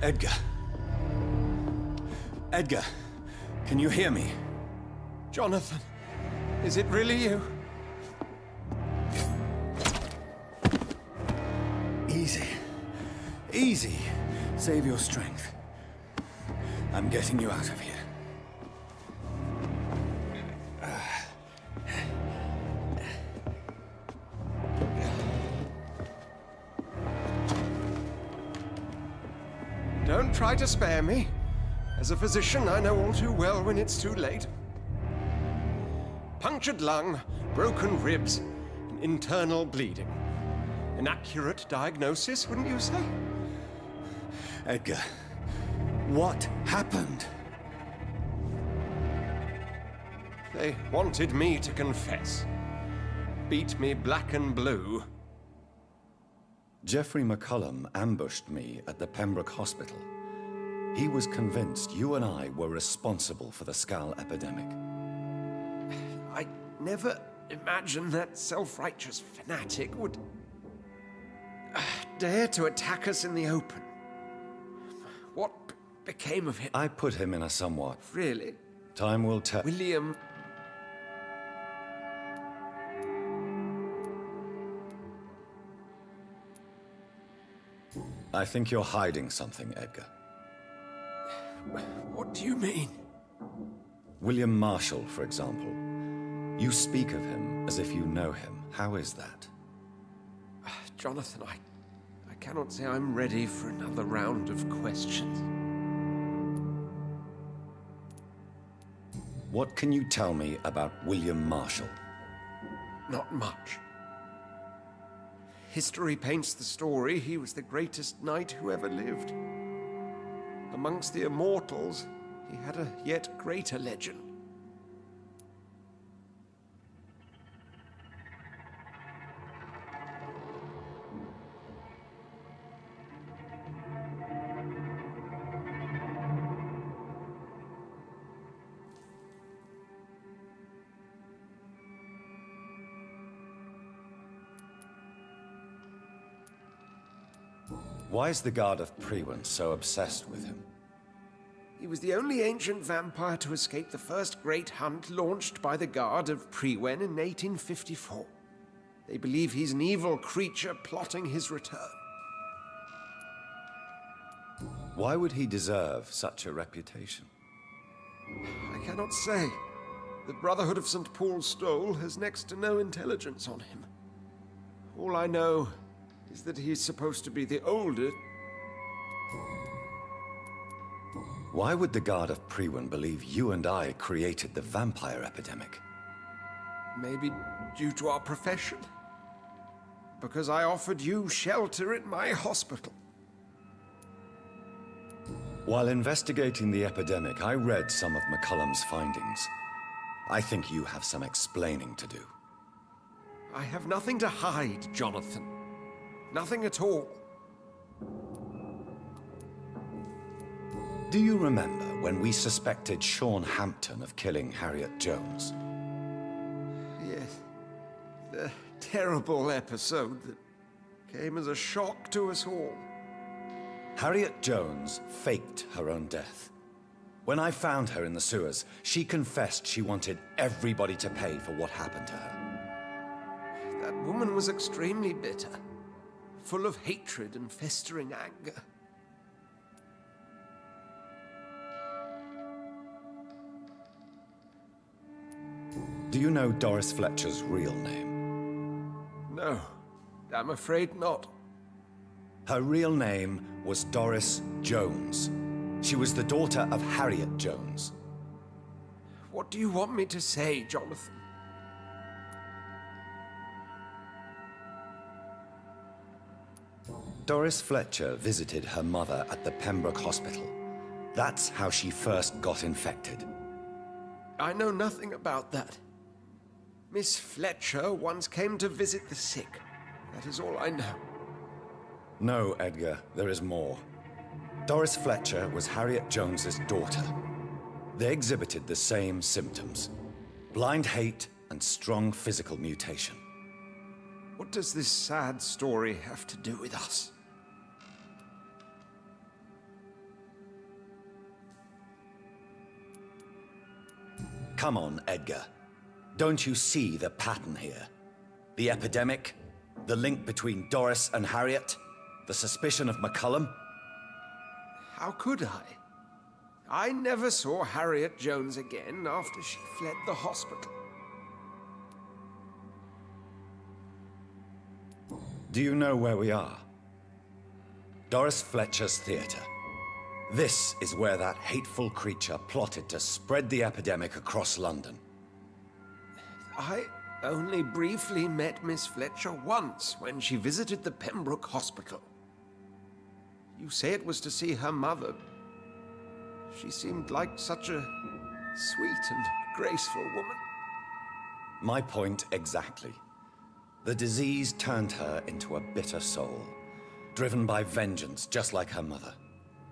Edgar. Edgar, can you hear me? Jonathan, is it really you? Easy. Easy. Save your strength. I'm getting you out of here. Don't try to spare me. As a physician, I know all too well when it's too late. Punctured lung, broken ribs, and internal bleeding. An accurate diagnosis, wouldn't you say? Edgar, what happened? They wanted me to confess. Beat me black and blue. Jeffrey McCullum ambushed me at the Pembroke Hospital. He was convinced you and I were responsible for the Skal epidemic. I never imagined that self-righteous fanatic would dare to attack us in the open. What became of him? I put him in a somewhat... Really? Time will tell. William... I think you're hiding something, Edgar. What do you mean? William Marshall, for example. You speak of him as if you know him. How is that? Jonathan, I cannot say I'm ready for another round of questions. What can you tell me about William Marshall? Not much. History paints the story he was the greatest knight who ever lived. Amongst the immortals, he had a yet greater legend. Why is the Guard of Priwen so obsessed with him? He was the only ancient vampire to escape the first great hunt launched by the Guard of Priwen in 1854. They believe he's an evil creature plotting his return. Why would he deserve such a reputation? I cannot say. The Brotherhood of St. Paul's Stole has next to no intelligence on him. All I know is that he's supposed to be the oldest. Why would the Guard of Priwen believe you and I created the vampire epidemic? Maybe due to our profession. Because I offered you shelter in my hospital. While investigating the epidemic, I read some of McCullum's findings. I think you have some explaining to do. I have nothing to hide, Jonathan. Nothing at all. Do you remember when we suspected Sean Hampton of killing Harriet Jones? Yes. The terrible episode that came as a shock to us all. Harriet Jones faked her own death. When I found her in the sewers, she confessed she wanted everybody to pay for what happened to her. That woman was extremely bitter, full of hatred and festering anger. Do you know Doris Fletcher's real name? No, I'm afraid not. Her real name was Doris Jones. She was the daughter of Harriet Jones. What do you want me to say, Jonathan? Doris Fletcher visited her mother at the Pembroke Hospital. That's how she first got infected. I know nothing about that. Miss Fletcher once came to visit the sick. That is all I know. No, Edgar, there is more. Doris Fletcher was Harriet Jones's daughter. They exhibited the same symptoms: blind hate and strong physical mutation. What does this sad story have to do with us? Come on, Edgar. Don't you see the pattern here? The epidemic, the link between Doris and Harriet, the suspicion of McCullum. How could I? I never saw Harriet Jones again after she fled the hospital. Do you know where we are? Doris Fletcher's theater. This is where that hateful creature plotted to spread the epidemic across London. I only briefly met Miss Fletcher once when she visited the Pembroke Hospital. You say it was to see her mother. She seemed like such a sweet and graceful woman. My point exactly. The disease turned her into a bitter soul, driven by vengeance just like her mother.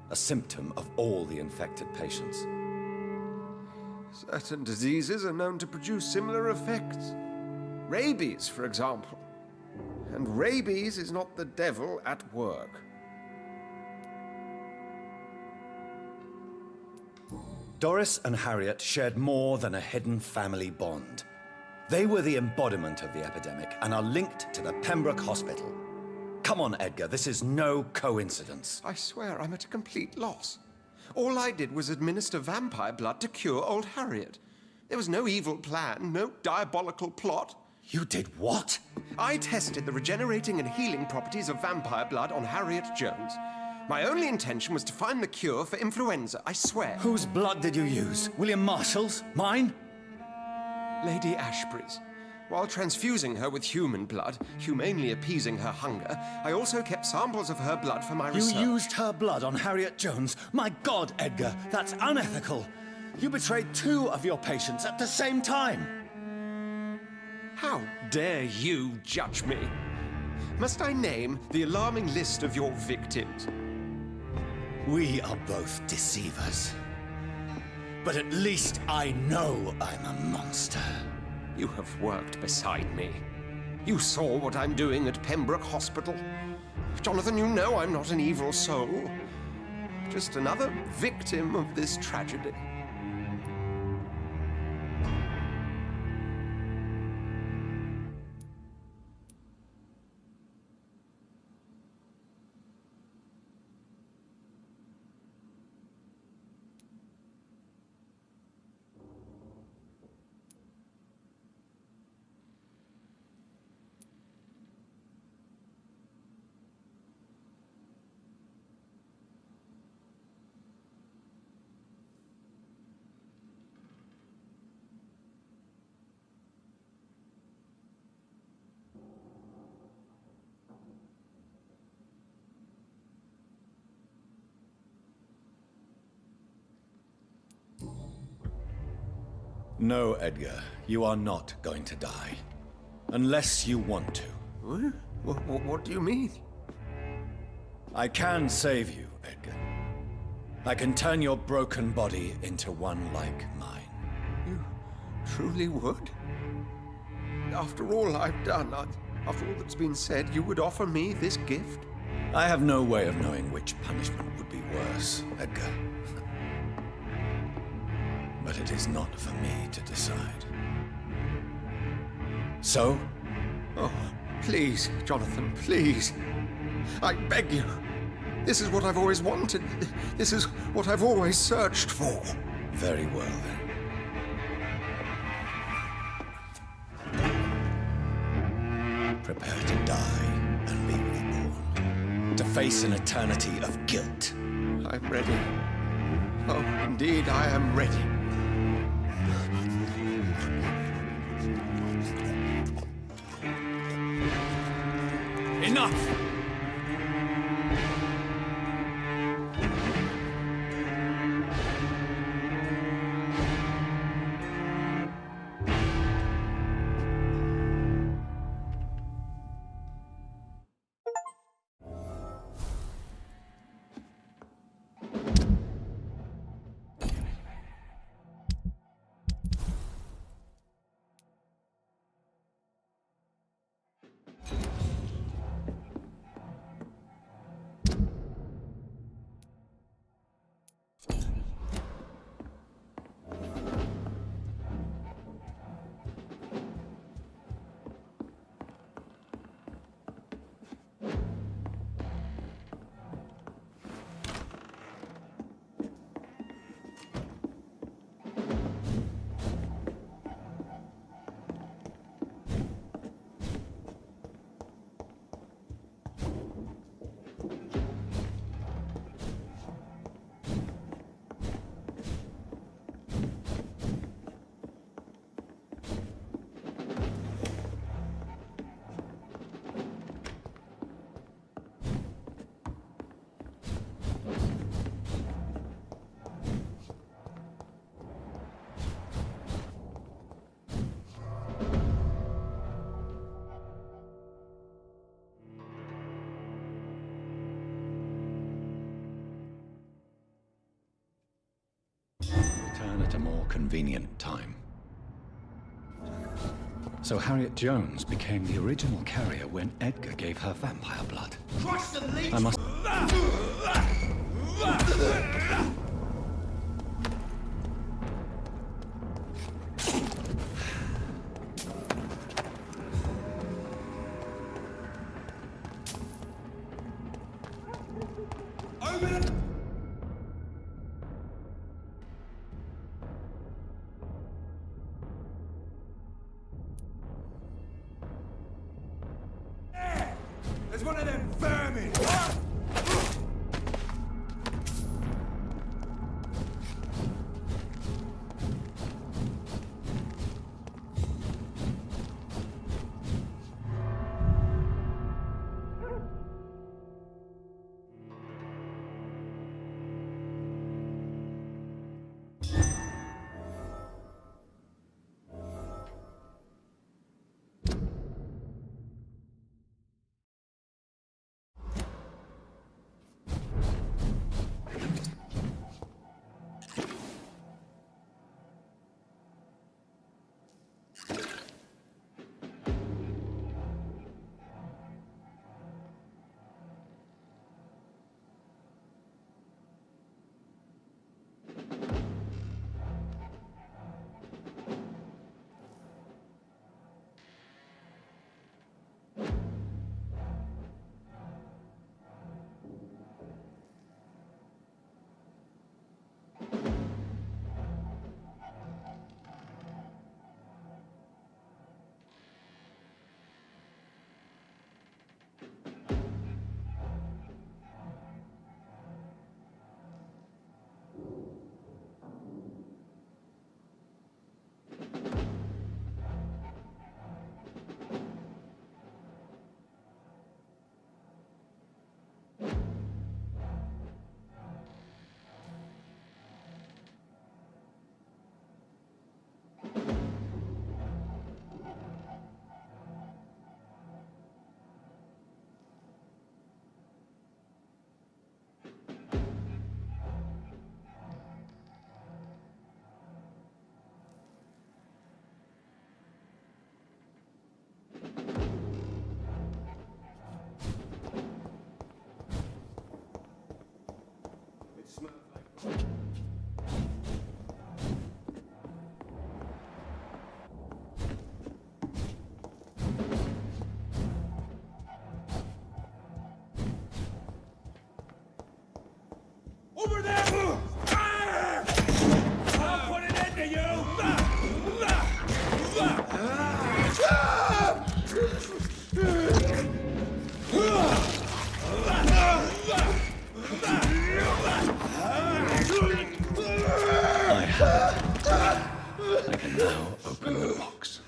A symptom of all the infected patients. Certain diseases are known to produce similar effects. Rabies, for example. And rabies is not the devil at work. Doris and Harriet shared more than a hidden family bond. They were the embodiment of the epidemic and are linked to the Pembroke Hospital. Come on, Edgar, this is no coincidence. I swear I'm at a complete loss. All I did was administer vampire blood to cure old Harriet. There was no evil plan, no diabolical plot. You did what? I tested the regenerating and healing properties of vampire blood on Harriet Jones. My only intention was to find the cure for influenza, I swear. Whose blood did you use? William Marshall's? Mine? Lady Ashbury's. While transfusing her with human blood, humanely appeasing her hunger, I also kept samples of her blood for my research. You used her blood on Harriet Jones? My God, Edgar, that's unethical. You betrayed 2 of your patients at the same time. How dare you judge me? Must I name the alarming list of your victims? We are both deceivers. But at least I know I'm a monster. You have worked beside me. You saw what I'm doing at Pembroke Hospital. Jonathan, you know I'm not an evil soul. Just another victim of this tragedy. No, Edgar, you are not going to die. Unless you want to. What do you mean? I can save you, Edgar. I can turn your broken body into one like mine. You truly would? After all I've done, after all that's been said, you would offer me this gift? I have no way of knowing which punishment would be worse, Edgar. But it is not for me to decide. So? Oh, please, Jonathan, please. I beg you. This is what I've always wanted. This is what I've always searched for. Very well, then. Prepare to die and be reborn. To face an eternity of guilt. I'm ready. Oh, indeed, I am ready. Enough! more convenient time. So Harriet Jones became the original carrier when Edgar gave her vampire blood. I must... There's one of them vermin! Over there! I'll put an end to I have it. I can now open the box.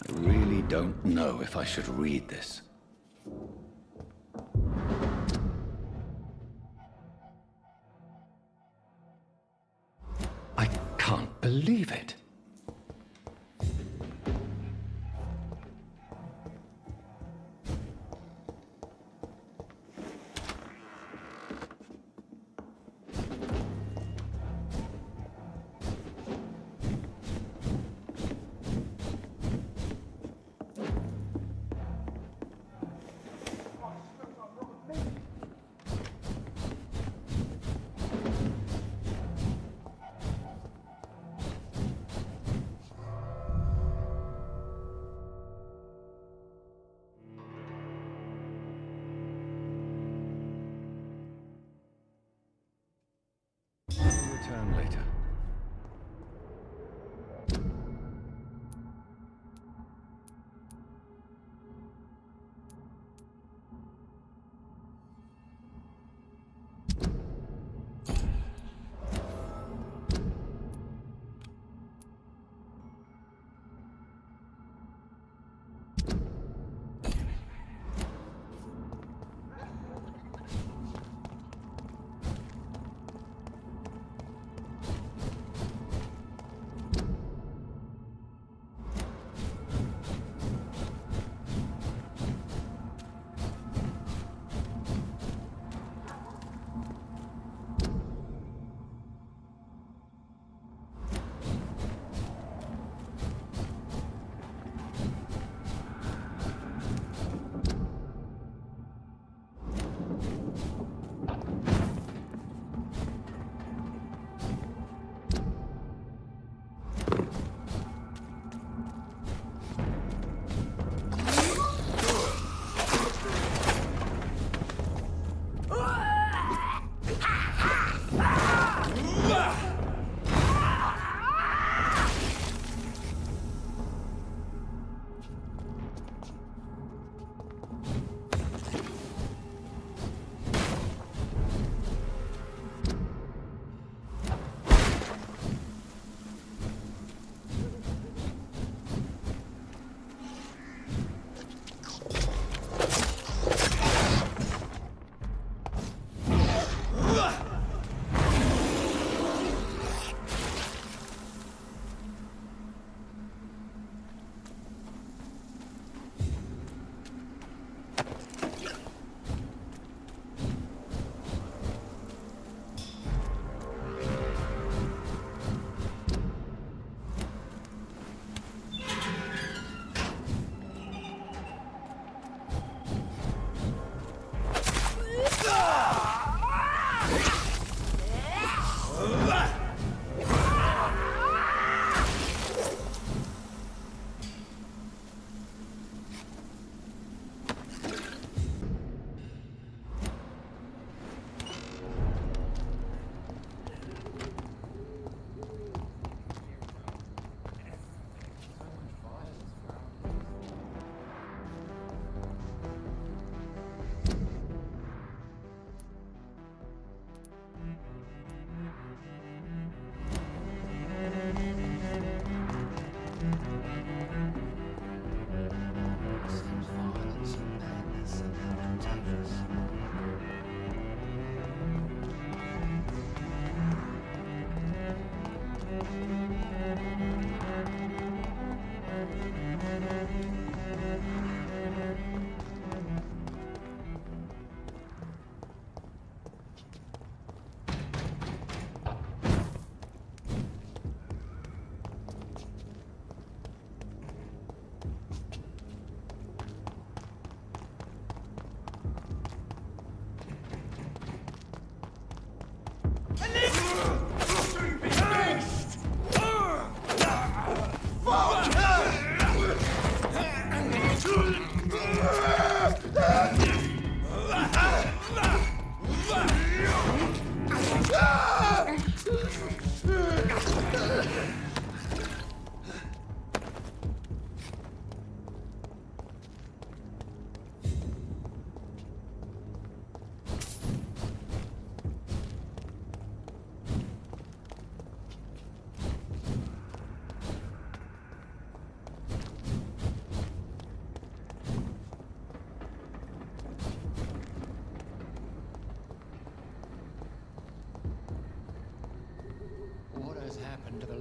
I really don't know if I should read this. I can't believe it.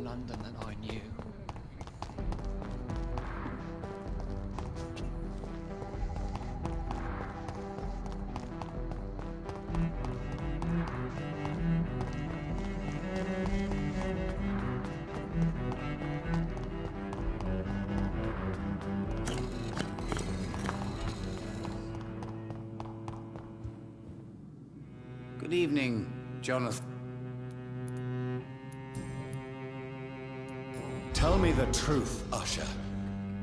London than I knew. Good evening, Jonathan. Tell me the truth, Usher.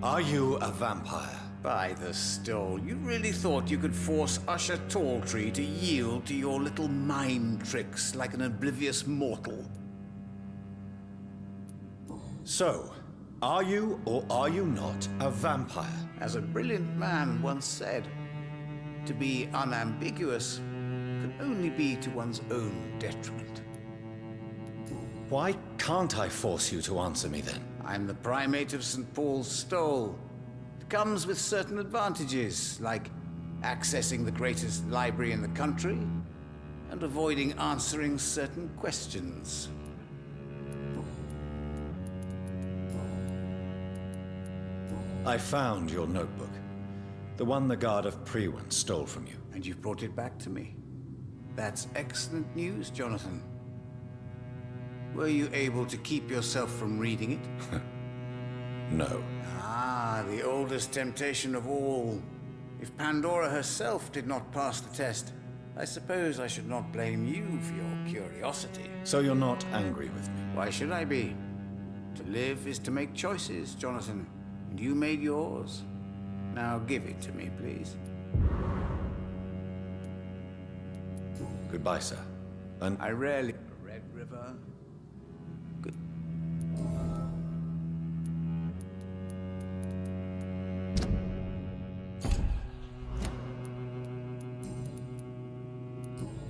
Are you a vampire? By the stole, you really thought you could force Usher Talltree to yield to your little mind tricks like an oblivious mortal? So, are you or are you not a vampire? As a brilliant man once said, to be unambiguous can only be to one's own detriment. Why can't I force you to answer me then? I'm the primate of St. Paul's Stole. It comes with certain advantages, like accessing the greatest library in the country and avoiding answering certain questions. I found your notebook. The one the guard of Prewen stole from you. And you've brought it back to me. That's excellent news, Jonathan. Were you able to keep yourself from reading it? No. Ah, the oldest temptation of all. If Pandora herself did not pass the test, I suppose I should not blame you for your curiosity. So you're not angry with me? Why should I be? To live is to make choices, Jonathan. And you made yours. Now give it to me, please. Goodbye, sir. And I rarely... Red River... Good...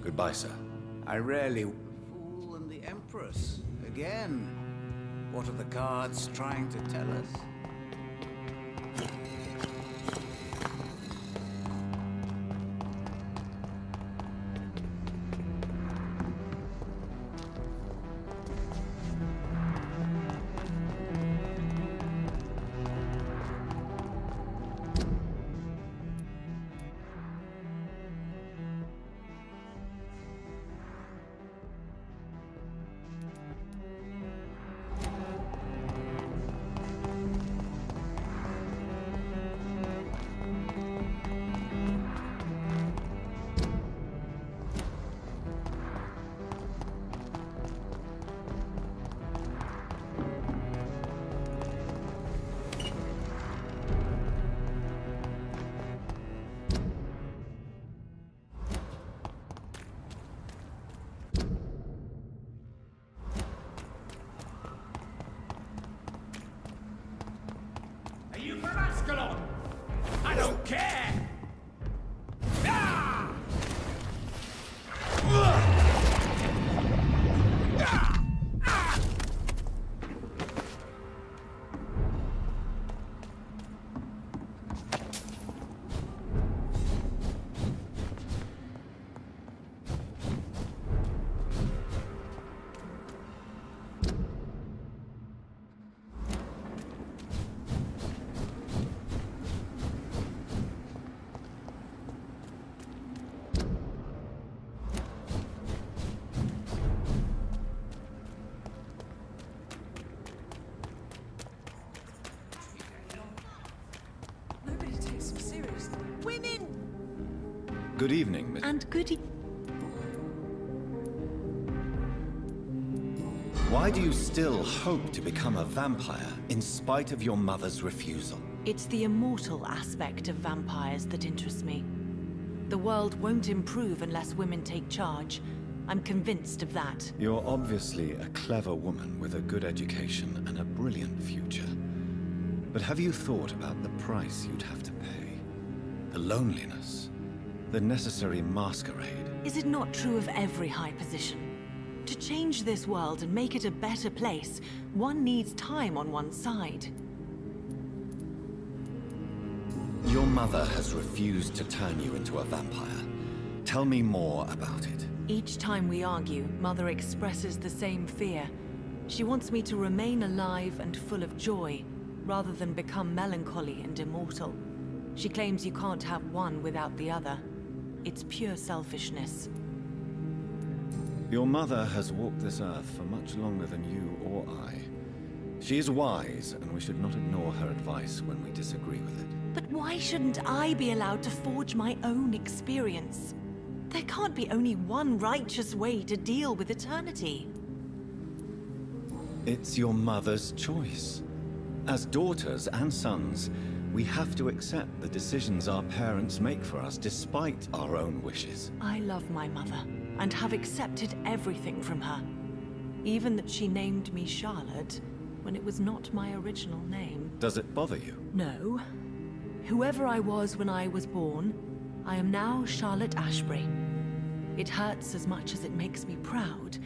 goodbye, sir. I rarely... The Fool and the Empress. Again. What are the cards trying to tell us? Are you from Ascalon? I don't care! Ah! Nobody takes them seriously. Women! Good evening, Miss... And goody. Why do you still hope to become a vampire, in spite of your mother's refusal? It's the immortal aspect of vampires that interests me. The world won't improve unless women take charge. I'm convinced of that. You're obviously a clever woman with a good education and a brilliant future. But have you thought about the price you'd have to pay? The loneliness, the necessary masquerade. Is it not true of every high position? To change this world and make it a better place, one needs time on one's side. Your mother has refused to turn you into a vampire. Tell me more about it. Each time we argue, Mother expresses the same fear. She wants me to remain alive and full of joy, rather than become melancholy and immortal. She claims you can't have one without the other. It's pure selfishness. Your mother has walked this earth for much longer than you or I. She is wise, and we should not ignore her advice when we disagree with it. But why shouldn't I be allowed to forge my own experience? There can't be only one righteous way to deal with eternity. It's your mother's choice. As daughters and sons, we have to accept the decisions our parents make for us despite our own wishes. I love my mother, and have accepted everything from her. Even that she named me Charlotte, when it was not my original name. Does it bother you? No. Whoever I was when I was born, I am now Charlotte Ashbury. It hurts as much as it makes me proud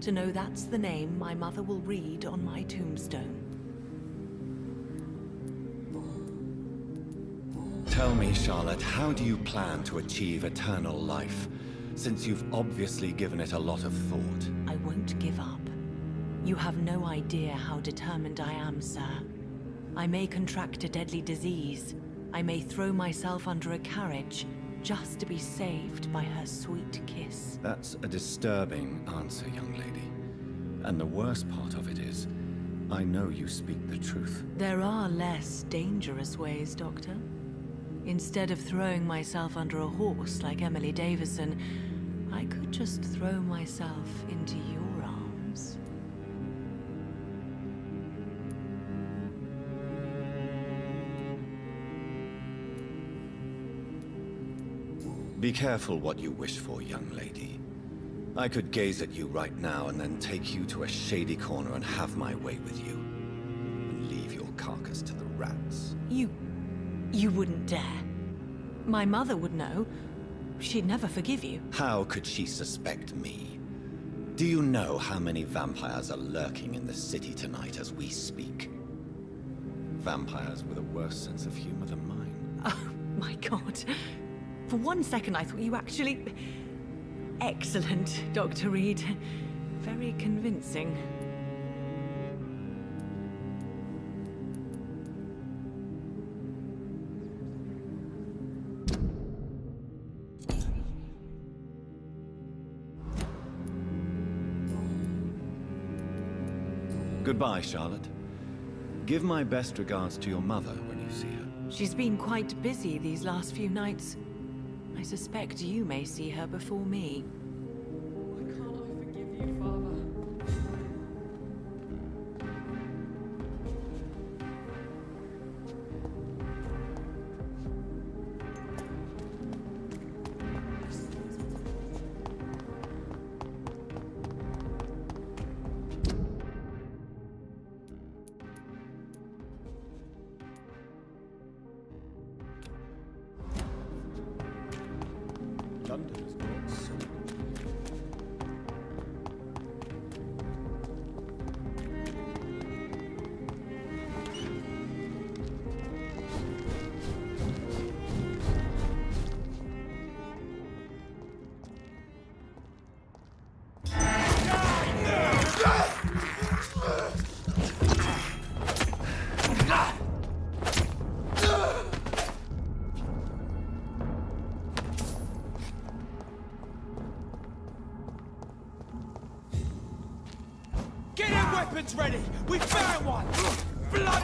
to know that's the name my mother will read on my tombstone. Tell me, Charlotte, how do you plan to achieve eternal life, since you've obviously given it a lot of thought? I won't give up. You have no idea how determined I am, sir. I may contract a deadly disease. I may throw myself under a carriage, just to be saved by her sweet kiss. That's a disturbing answer, young lady. And the worst part of it is, I know you speak the truth. There are less dangerous ways, Doctor. Instead of throwing myself under a horse like Emily Davison, I could just throw myself into your arms. Be careful what you wish for, young lady. I could gaze at you right now and then take you to a shady corner and have my way with you. And leave your carcass to the rats. You wouldn't dare. My mother would know. She'd never forgive you. How could she suspect me? Do you know how many vampires are lurking in the city tonight as we speak? Vampires with a worse sense of humor than mine. Oh, my God. For one second, I thought you actually... Excellent, Dr. Reed. Very convincing. Goodbye, Charlotte. Give my best regards to your mother when you see her. She's been quite busy these last few nights. I suspect you may see her before me. Why can't I forgive you, Father? London is brought so Get your weapons ready! We found one! Blood!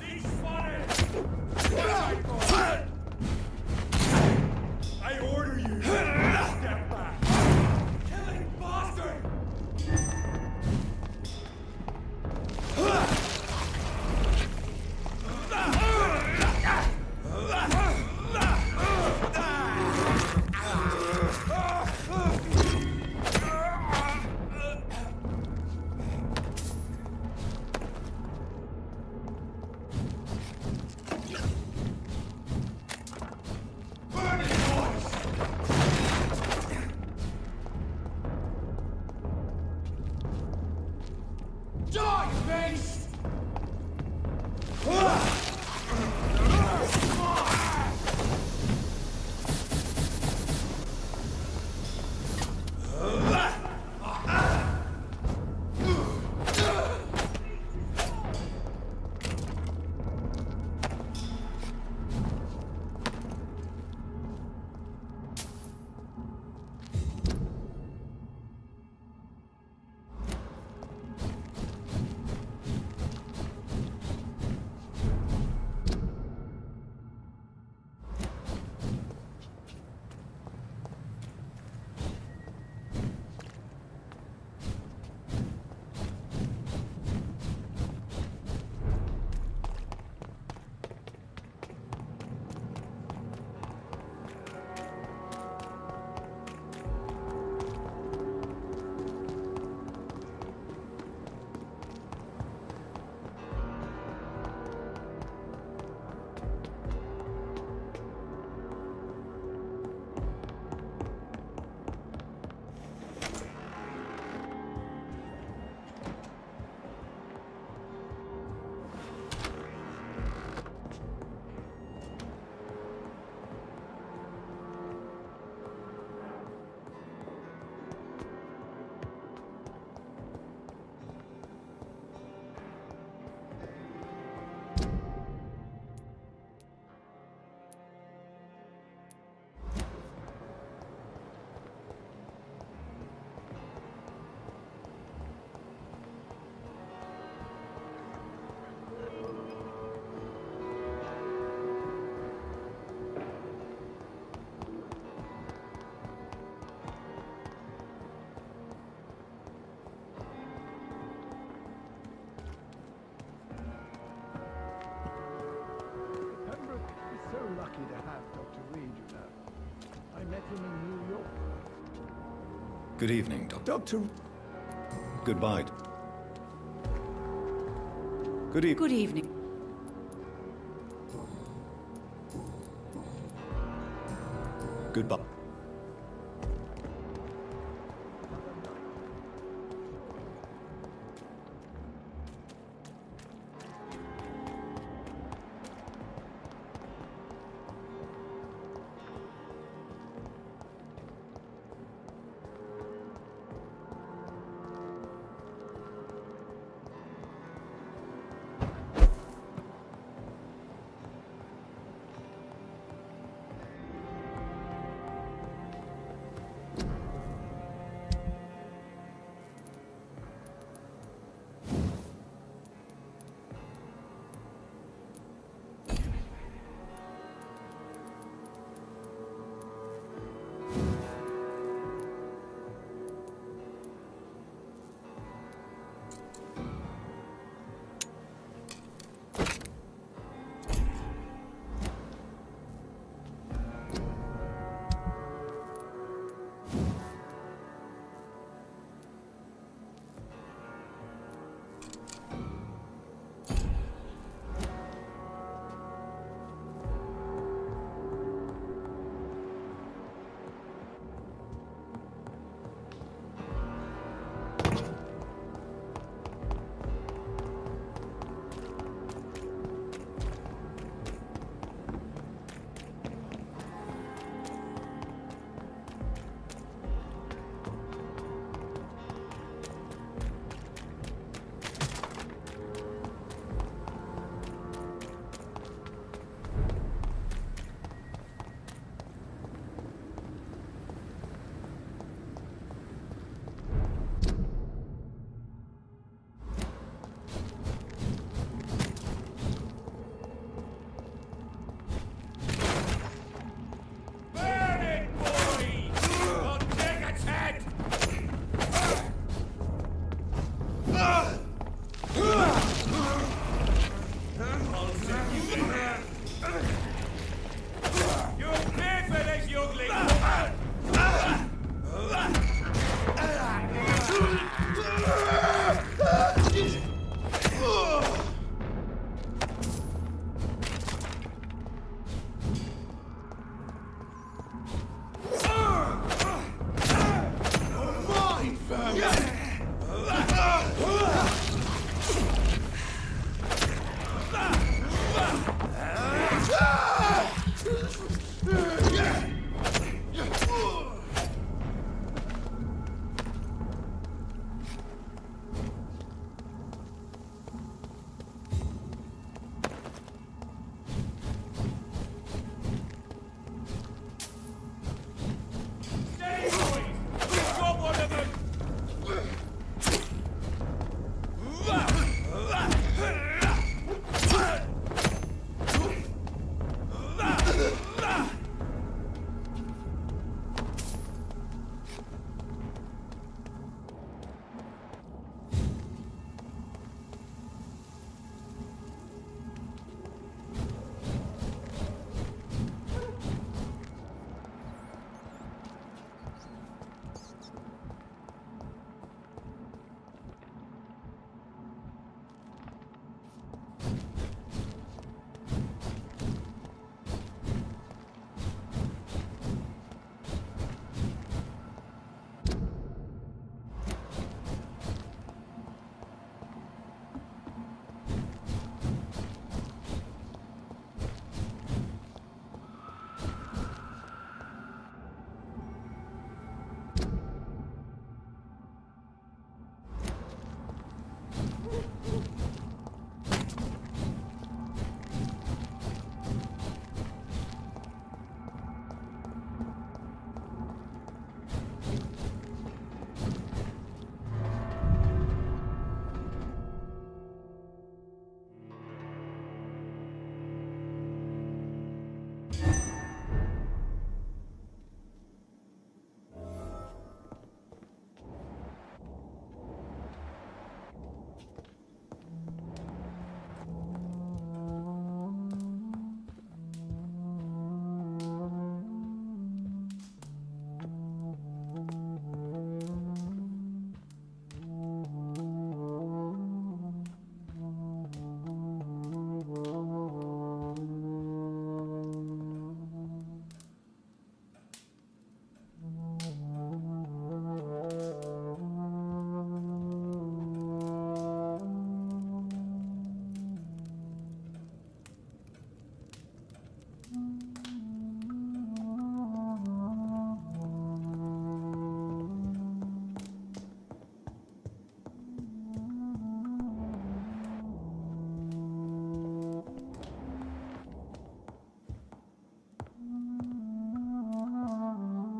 He's spotted! I order you! Step back! Killing bastard! him in New York. Good evening, Doctor. Doctor, Goodbye. Good evening. Good evening. Goodbye.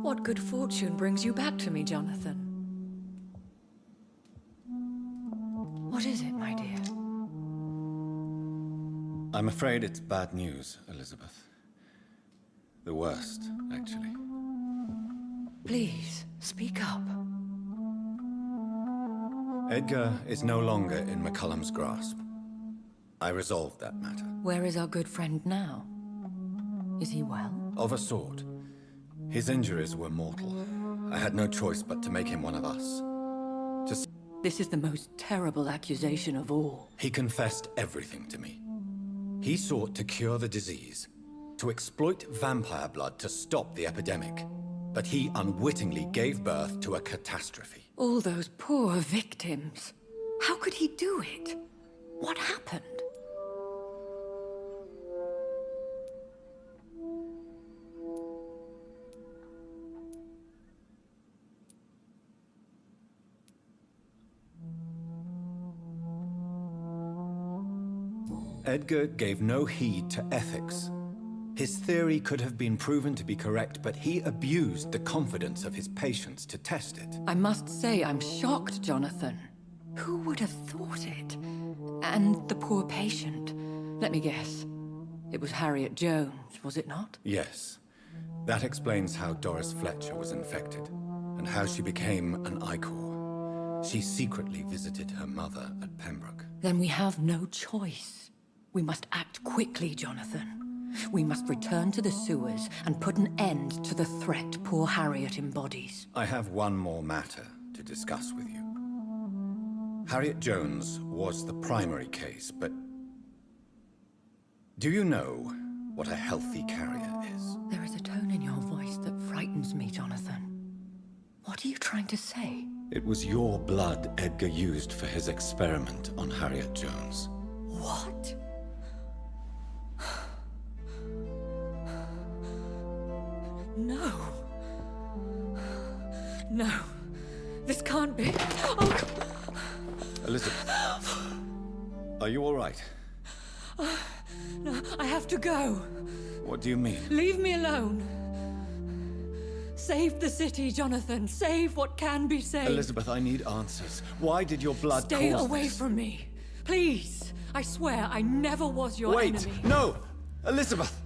What good fortune brings you back to me, Jonathan? What is it, my dear? I'm afraid it's bad news, Elizabeth. The worst, actually. Please, speak up. Edgar is no longer in McCullum's grasp. I resolved that matter. Where is our good friend now? Is he well? Of a sort. His injuries were mortal. I had no choice but to make him one of us. This is the most terrible accusation of all. He confessed everything to me. He sought to cure the disease, to exploit vampire blood to stop the epidemic. But he unwittingly gave birth to a catastrophe. All those poor victims. How could he do it? What happened? Edgar gave no heed to ethics. His theory could have been proven to be correct, but he abused the confidence of his patients to test it. I must say I'm shocked, Jonathan. Who would have thought it? And the poor patient. Let me guess. It was Harriet Jones, was it not? Yes. That explains how Doris Fletcher was infected, and how she became an Icor. She secretly visited her mother at Pembroke. Then we have no choice. We must act quickly, Jonathan. We must return to the sewers and put an end to the threat poor Harriet embodies. I have one more matter to discuss with you. Harriet Jones was the primary case, but do you know what a healthy carrier is? There is a tone in your voice that frightens me, Jonathan. What are you trying to say? It was your blood Edgar used for his experiment on Harriet Jones. What? No. No. This can't be. Oh. Elizabeth, are you all right? No, I have to go. What do you mean? Leave me alone. Save the city, Jonathan. Save what can be saved. Elizabeth, I need answers. Why did your blood Stay cause away this? from me. Please. I swear I never was your Wait! enemy. No! Elizabeth!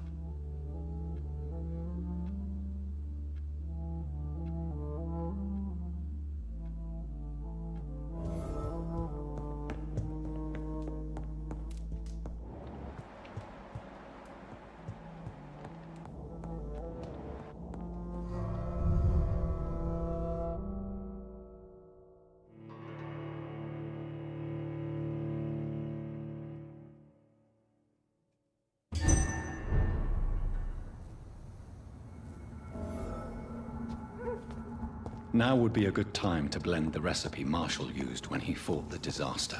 Now would be a good time to blend the recipe Marshall used when he fought the disaster.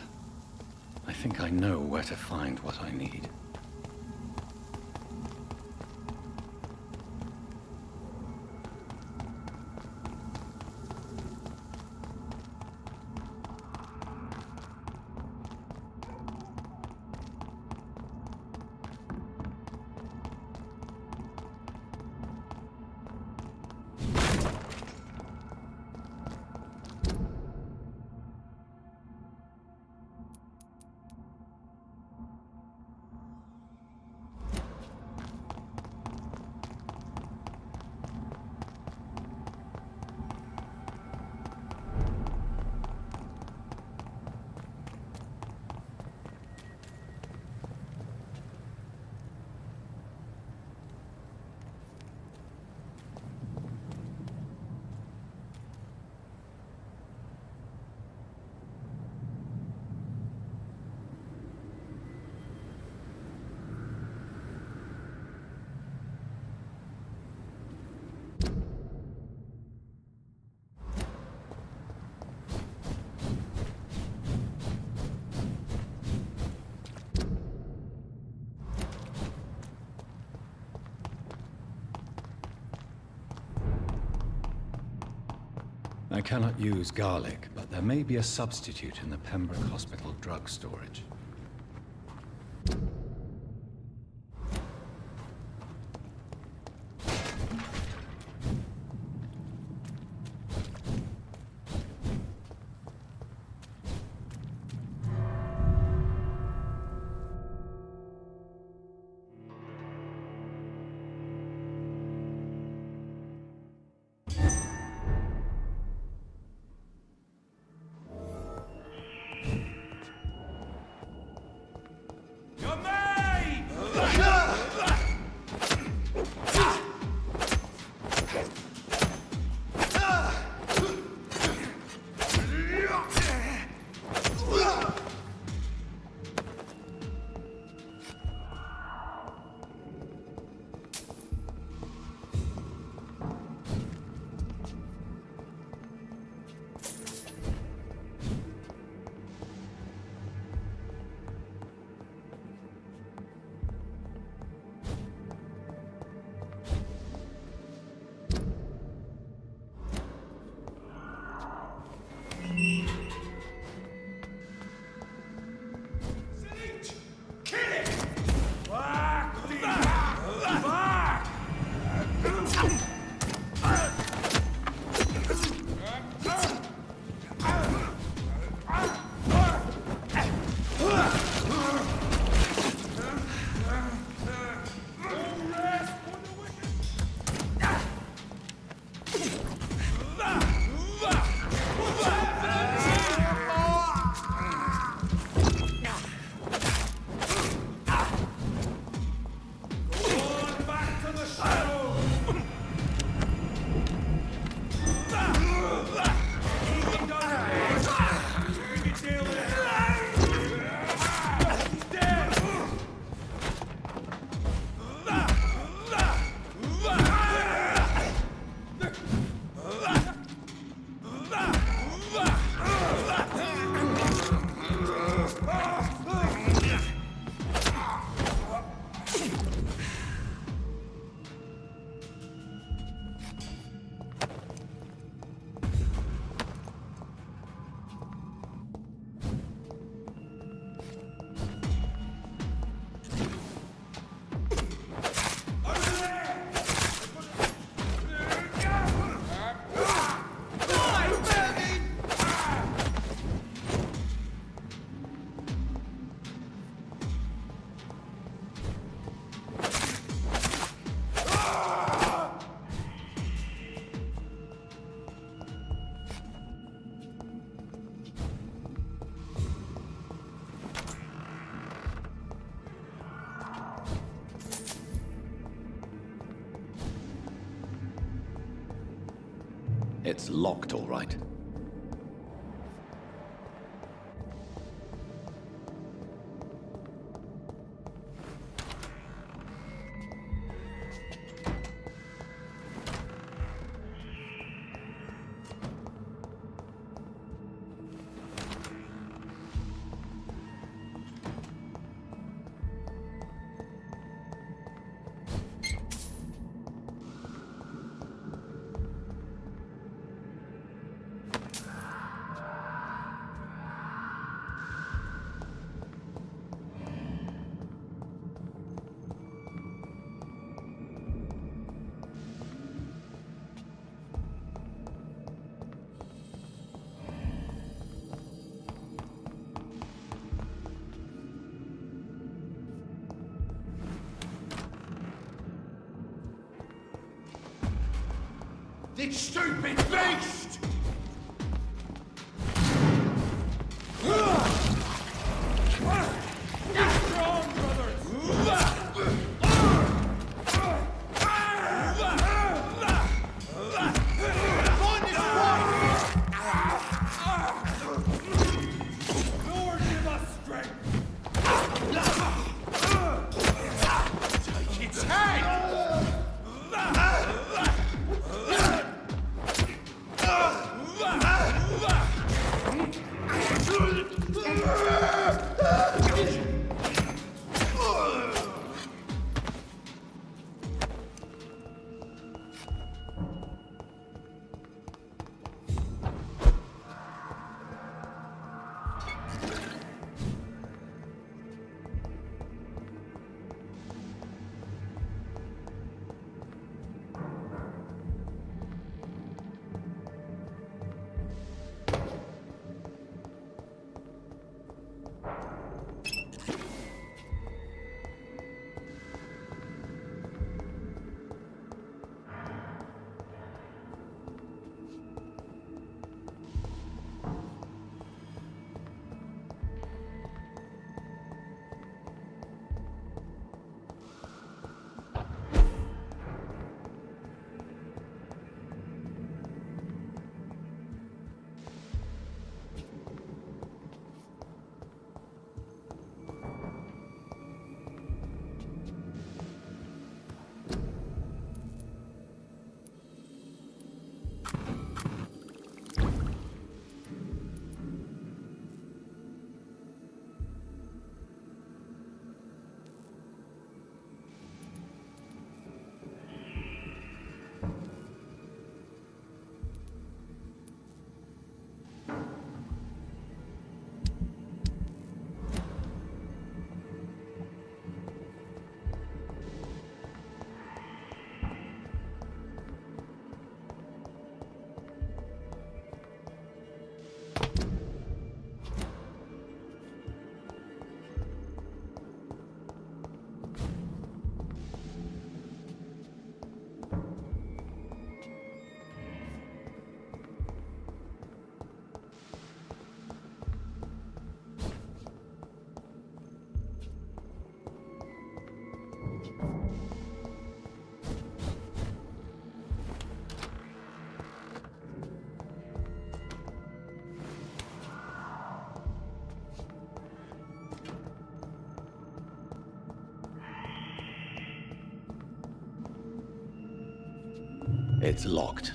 I think I know where to find what I need. I cannot use garlic, but there may be a substitute in the Pembroke Hospital drug storage. It's locked, all right. You stupid beast! Get strong, brothers! Lord, give us strength! Take its head! It's locked.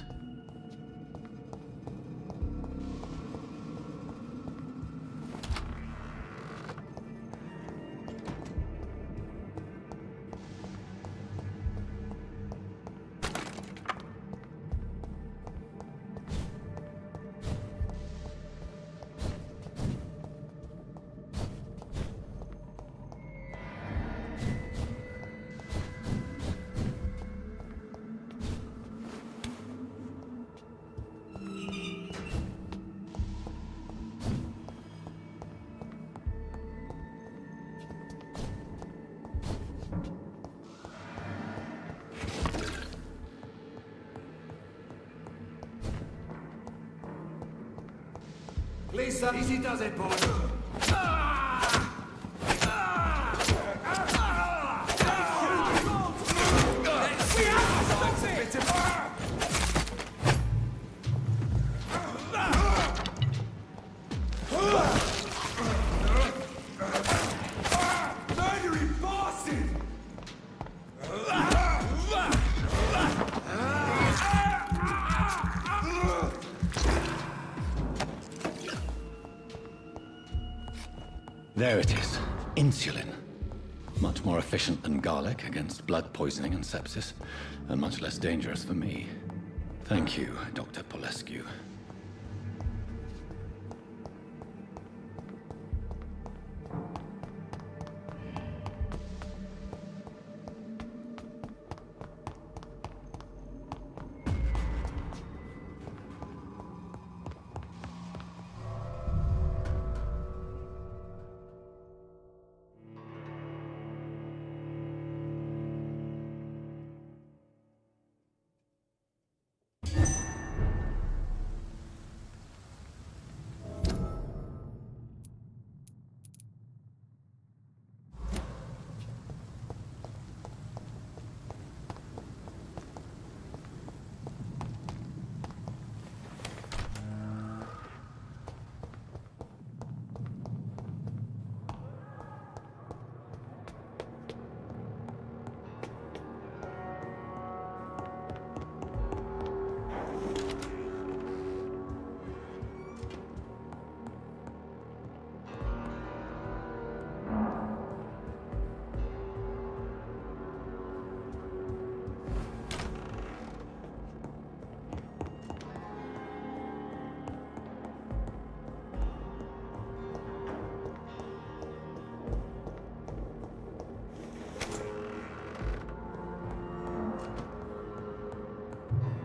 Please, sir. Easy does it, boy. There it is. Insulin. Much more efficient than garlic against blood poisoning and sepsis, and much less dangerous for me. Thank you, Dr. Polescu.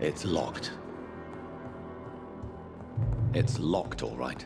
It's locked. It's locked, all right.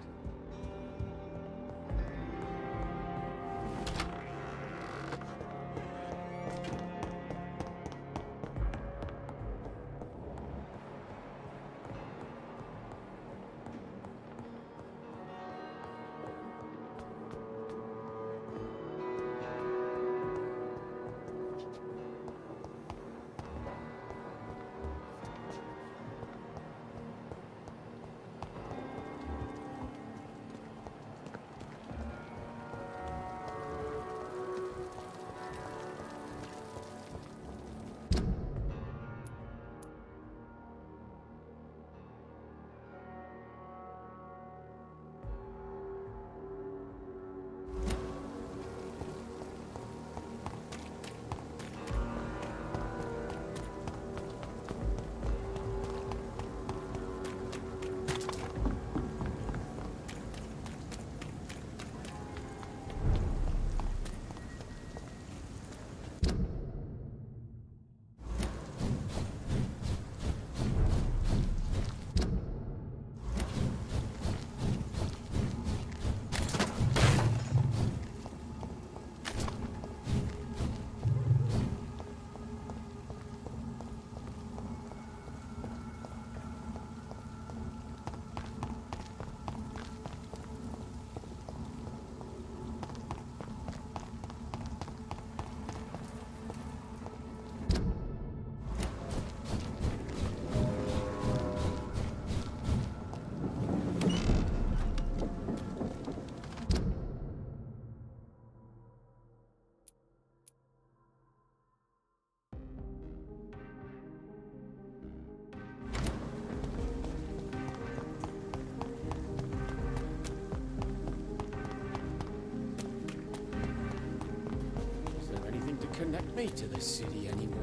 Connect me to the city anymore.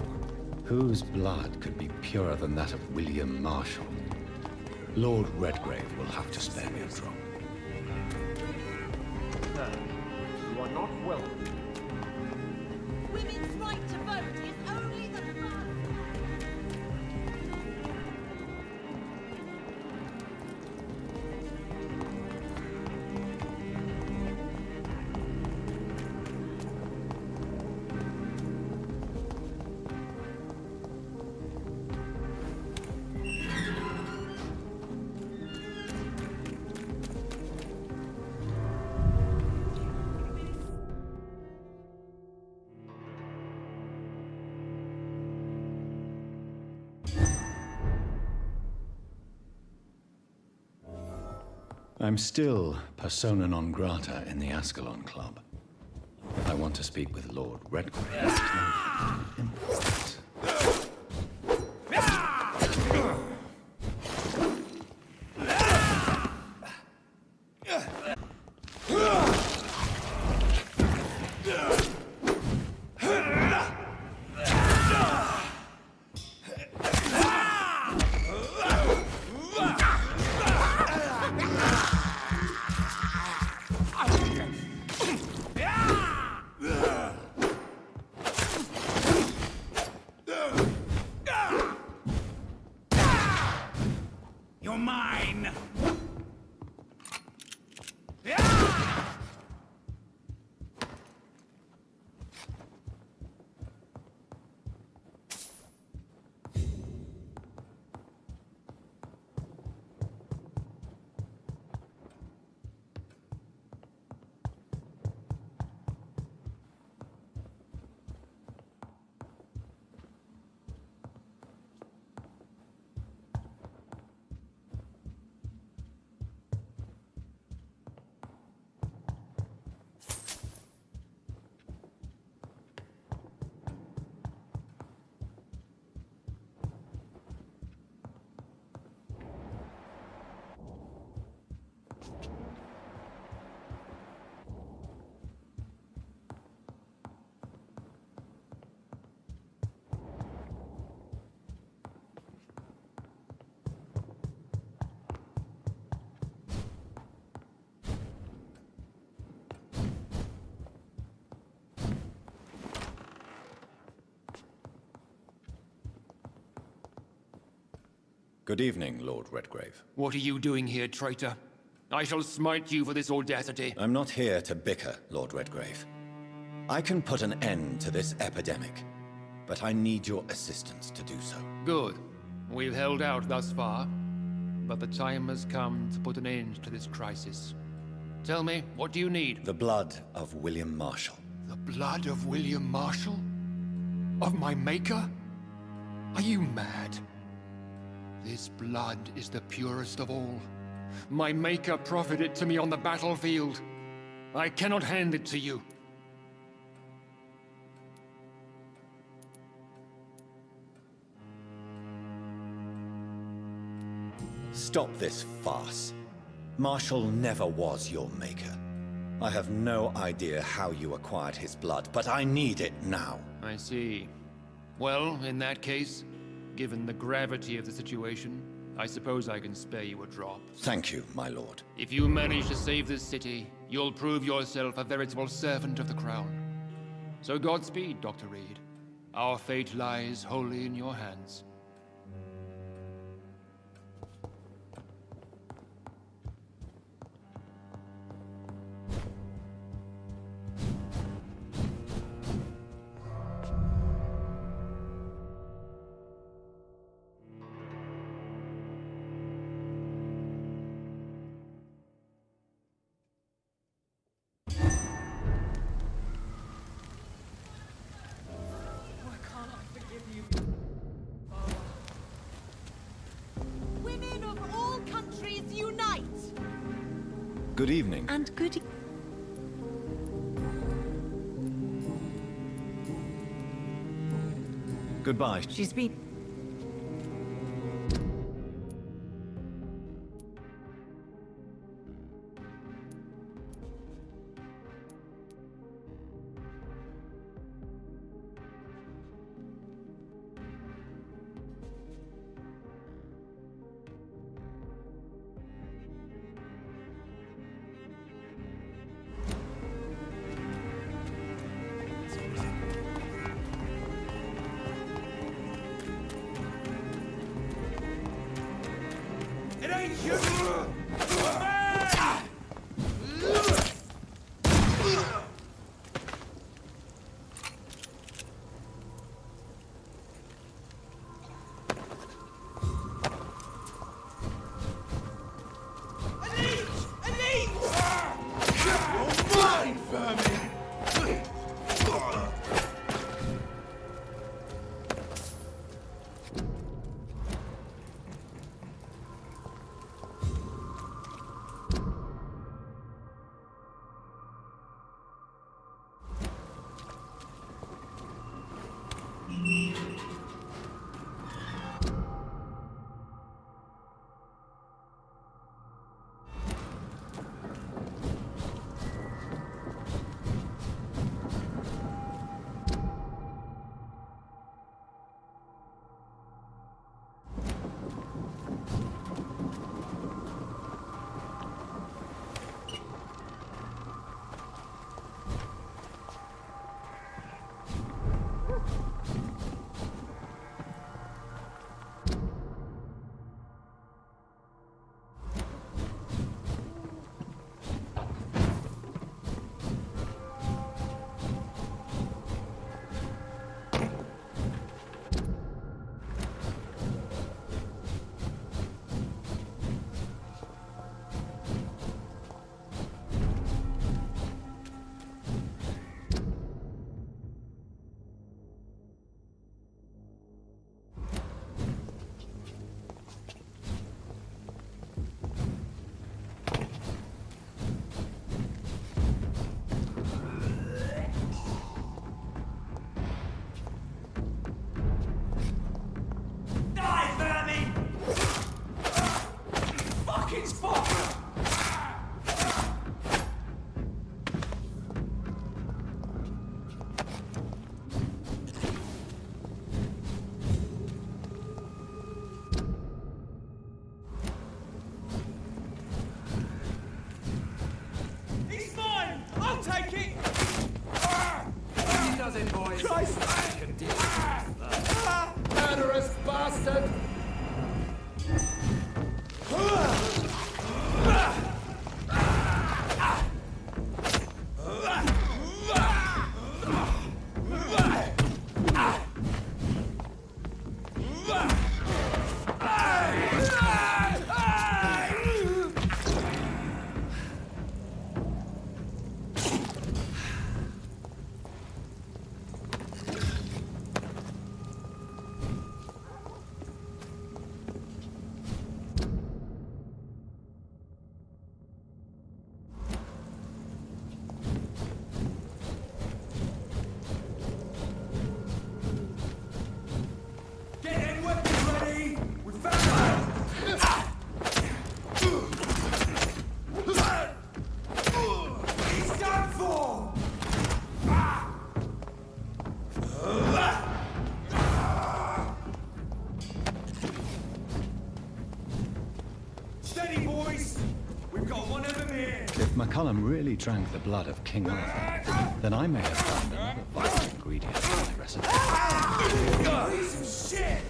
Whose blood could be purer than that of William Marshall? Lord Redgrave will have to spare me a drop. Sir, you are not welcome. Women's right to vote is only the first. I'm still persona non grata in the Ascalon Club. I want to speak with Lord Redgrave. Important. You're mine! Good evening, Lord Redgrave. What are you doing here, traitor? I shall smite you for this audacity. I'm not here to bicker, Lord Redgrave. I can put an end to this epidemic, but I need your assistance to do so. Good. We've held out thus far, but the time has come to put an end to this crisis. Tell me, what do you need? The blood of William Marshall. The blood of William Marshall? Of my maker? Are you mad? This blood is the purest of all. My maker proffered it to me on the battlefield. I cannot hand it to you. Stop this farce. Marshall never was your maker. I have no idea how you acquired his blood, but I need it now. I see. Well, in that case, given the gravity of the situation, I suppose I can spare you a drop. Thank you, my lord. If you manage to save this city, you'll prove yourself a veritable servant of the crown. So Godspeed, Dr. Reed. Our fate lies wholly in your hands. Women of all countries unite! Good evening. And good. Goodbye. She's been. It ain't you! You're mine, vermin! does it, boys. Christ! Murderous bastard! Get in weapons ready. We found he's done for. Steady, boys. We've got one of them here. If McCullum really drank the blood of King Arthur, then I may have found another vital ingredient in my recipe. Piece of shit.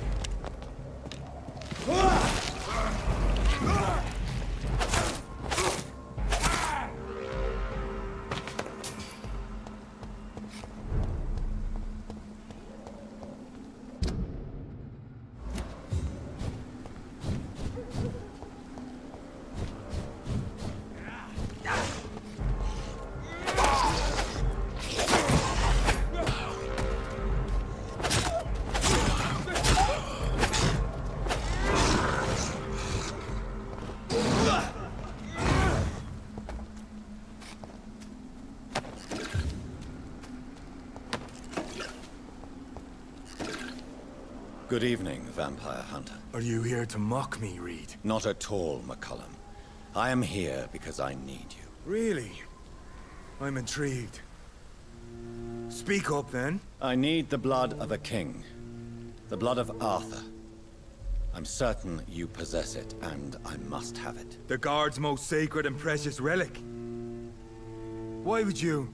Good evening, vampire hunter. Are you here to mock me, Reed? Not at all, McCullum. I am here because I need you. Really? I'm intrigued. Speak up, then. I need the blood of a king. The blood of Arthur. I'm certain you possess it, and I must have it. The Guard's most sacred and precious relic. Why would you?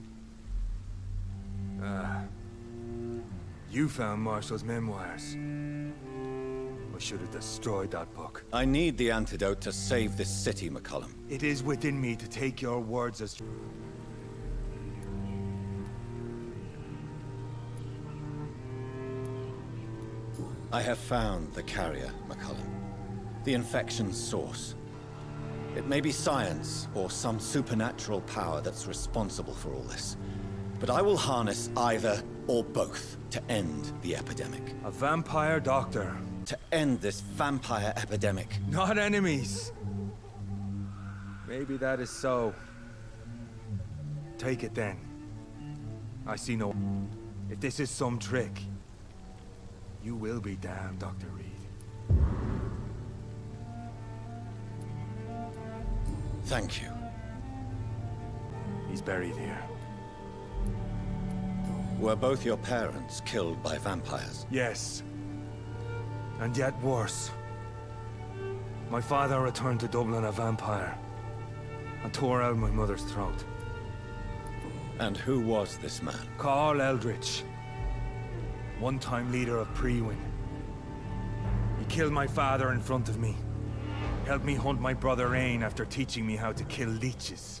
You found Marshall's memoirs. I should have destroyed that book. I need the antidote to save this city, McCullum. It is within me to take your words as... I have found the carrier, McCullum. The infection's source. It may be science or some supernatural power that's responsible for all this. But I will harness either or both to end the epidemic. A vampire doctor. To end this vampire epidemic. Not enemies. Maybe that is so. Take it then. I see no... If this is some trick, you will be damned, Dr. Reed. Thank you. He's buried here. Were both your parents killed by vampires? Yes. And yet worse. My father returned to Dublin a vampire and tore out my mother's throat. And who was this man? Carl Eldritch. One-time leader of Prewin. He killed my father in front of me. Helped me hunt my brother Ain after teaching me how to kill leeches.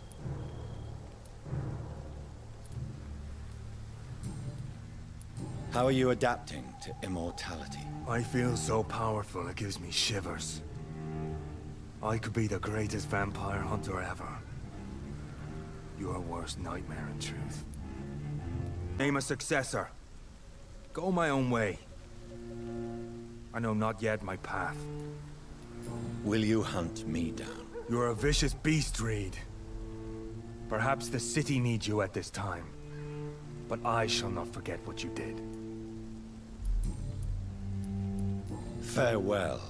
How are you adapting to immortality? I feel so powerful it gives me shivers. I could be the greatest vampire hunter ever. Your worst nightmare, in truth. Name a successor. Go my own way. I know not yet my path. Will you hunt me down? You're a vicious beast, Reed. Perhaps the city needs you at this time. But I shall not forget what you did. Farewell,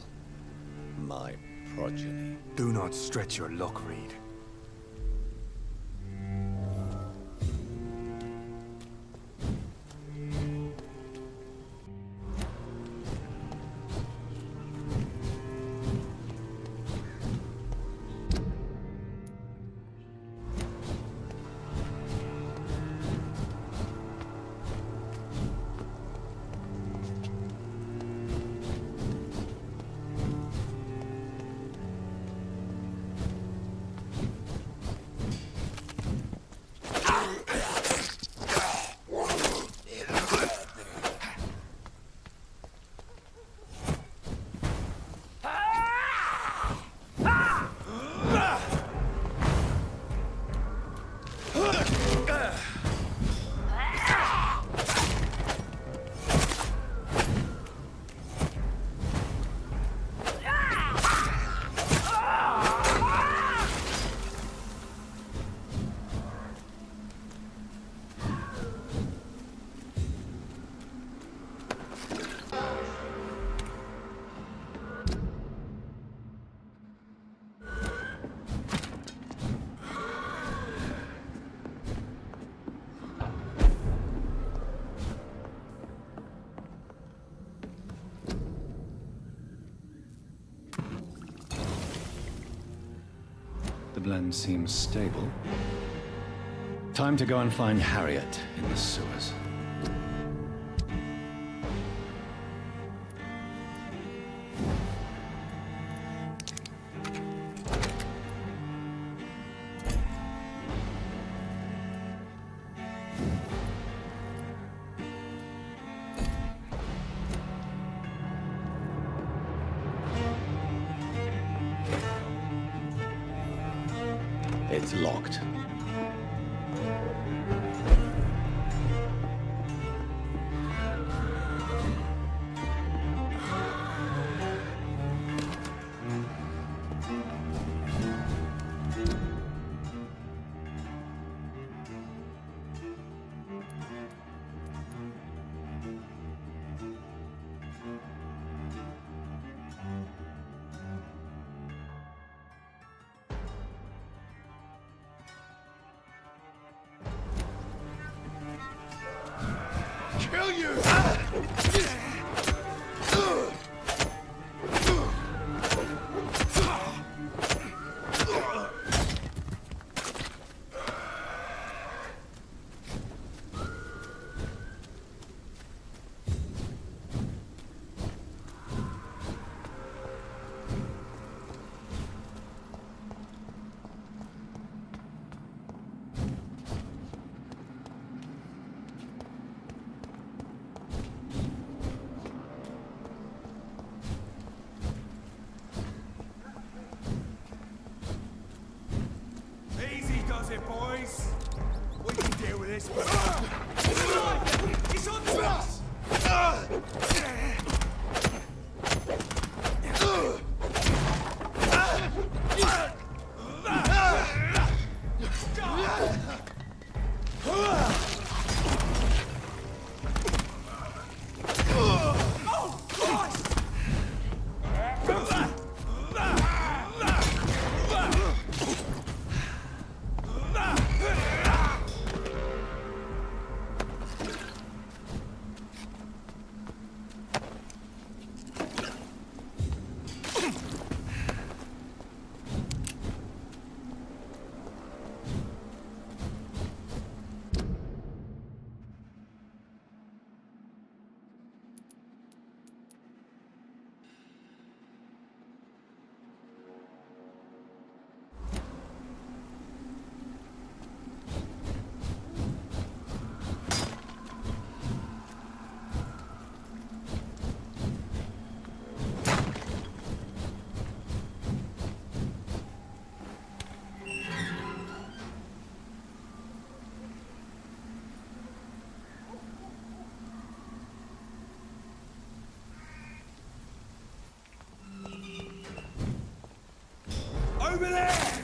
my progeny. Do not stretch your luck, Reed. The blend seems stable. Time to go and find Harriet in the sewers. It's locked. Kill you! Boys, we can deal with this. He's on the us. Over there!